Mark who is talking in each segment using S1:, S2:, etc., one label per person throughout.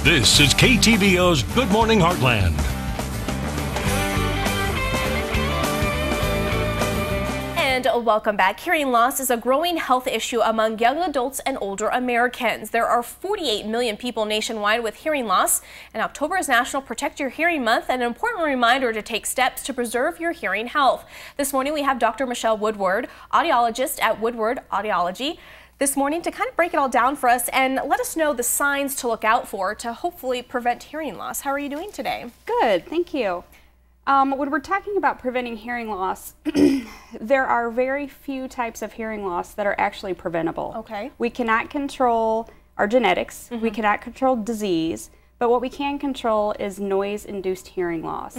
S1: This is KTVO's Good Morning Heartland.
S2: And welcome back. Hearing loss is a growing health issue among young adults and older Americans. There are 48 million people nationwide with hearing loss, and October is National Protect Your Hearing Month, and an important reminder to take steps to preserve your hearing health. This morning we have Dr. Michelle Woodward, audiologist at Woodward Audiology, this morning to kind of break it all down for us and let us know the signs to look out for to hopefully prevent hearing loss. How are you doing today?
S3: Good, thank you. When we're talking about preventing hearing loss, there are very few types of hearing loss that are actually preventable.
S2: Okay.
S3: We cannot control our genetics, we cannot control disease, but what we can control is noise-induced hearing loss.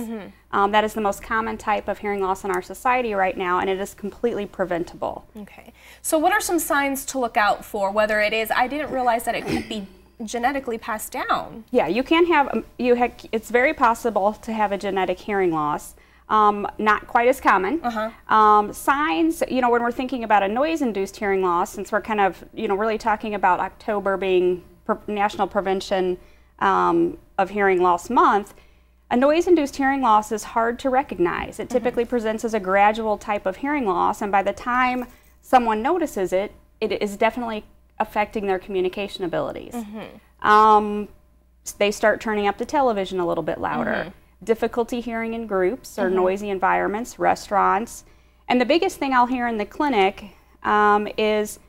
S3: That is the most common type of hearing loss in our society right now, and it is completely preventable.
S2: Okay. So what are some signs to look out for, whether it is, I didn't realize that it could be genetically passed down?
S3: Yeah, you can have, it's very possible to have a genetic hearing loss. Not quite as common. Signs, when we're thinking about a noise-induced hearing loss, since we're kind of, really talking about October being National Prevention of Hearing Loss Month, a noise-induced hearing loss is hard to recognize. It typically presents as a gradual type of hearing loss, and by the time someone notices it, it is definitely affecting their communication abilities. They start turning up the television a little bit louder. Difficulty hearing in groups or noisy environments, restaurants. And the biggest thing I'll hear in the clinic is,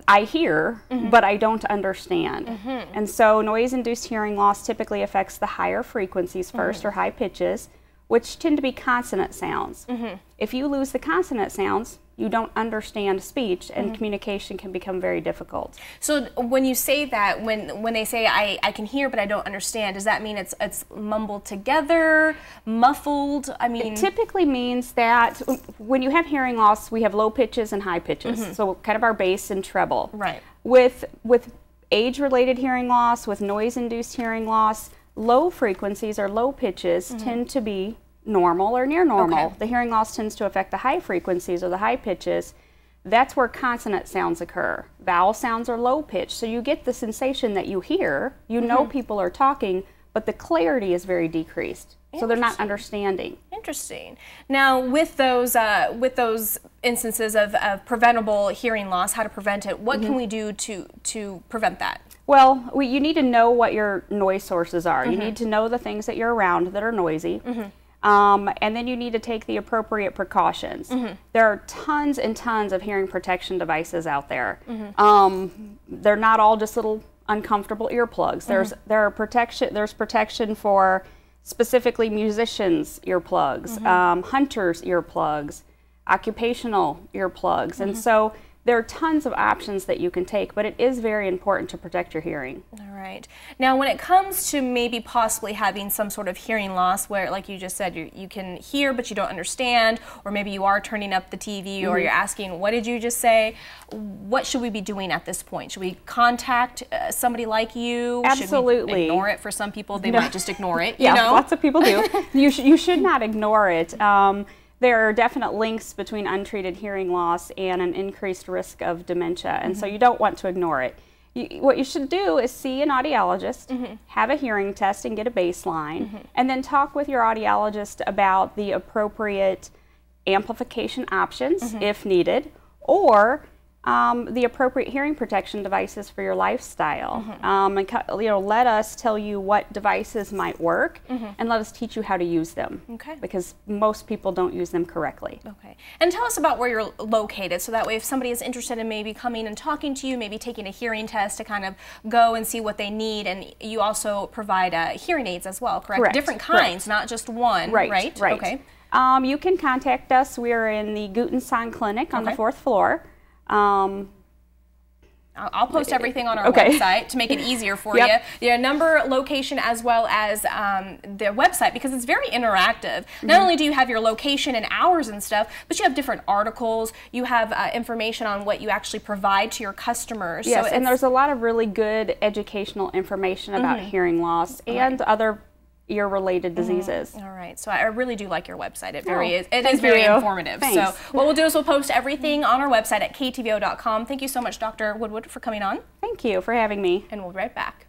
S3: I hear, but I don't understand. And so noise-induced hearing loss typically affects the higher frequencies first, or high pitches, which tend to be consonant sounds. If you lose the consonant sounds, you don't understand speech, and communication can become very difficult.
S2: So when you say that, when they say I can hear but I don't understand, does that mean it's mumbled together, muffled? I mean,
S3: it typically means that when you have hearing loss, we have low pitches and high pitches, so kind of our bass and treble.
S2: Right.
S3: With age-related hearing loss, with noise-induced hearing loss, low frequencies or low pitches tend to be normal or near normal.
S2: Okay.
S3: The hearing loss tends to affect the high frequencies or the high pitches. That's where consonant sounds occur. Vowel sounds are low pitch, so you get the sensation that you hear. You know people are talking, but the clarity is very decreased, so they're not understanding.
S2: Interesting. Now, with those instances of preventable hearing loss, how to prevent it, what can we do to prevent that?
S3: Well, you need to know what your noise sources are. You need to know the things that you're around that are noisy. And then you need to take the appropriate precautions. There are tons and tons of hearing protection devices out there. They're not all just little uncomfortable earplugs. There's protection for specifically musicians' earplugs, hunters' earplugs, occupational earplugs, and so there are tons of options that you can take, but it is very important to protect your hearing.
S2: All right. Now, when it comes to maybe possibly having some sort of hearing loss where, like you just said, you can hear but you don't understand, or maybe you are turning up the TV or you're asking, what did you just say? What should we be doing at this point? Should we contact somebody like you?
S3: Absolutely.
S2: Should we ignore it? For some people, they might just ignore it.
S3: Yeah,
S2: you know?
S3: Lots of people do. You should not ignore it. There are definite links between untreated hearing loss and an increased risk of dementia, and so you don't want to ignore it. What you should do is see an audiologist, have a hearing test and get a baseline, and then talk with your audiologist about the appropriate amplification options if needed, or the appropriate hearing protection devices for your lifestyle. And let us tell you what devices might work, and let us teach you how to use them.
S2: Okay.
S3: Because most people don't use them correctly.
S2: Okay. And tell us about where you're located, so that way if somebody is interested in maybe coming and talking to you, maybe taking a hearing test to kind of go and see what they need, and you also provide hearing aids as well, correct?
S3: Correct.
S2: Different kinds, not just one, right? Okay.
S3: You can contact us. We are in the Gutensong Clinic on the 4th floor.
S2: I'll post everything on our website to make it easier for you. Your number, location, as well as their website, because it's very interactive. Not only do you have your location and hours and stuff, but you have different articles. You have information on what you actually provide to your customers.
S3: Yes,
S2: so
S3: and there's a lot of really good educational information about hearing loss and other ear-related diseases.
S2: All right, so I really do like your website. It is very informative.
S3: Thanks.
S2: So what we'll do is we'll post everything on our website at ktvo.com. Thank you so much, Dr. Woodward, for coming on.
S3: Thank you for having me.
S2: And we'll be right back.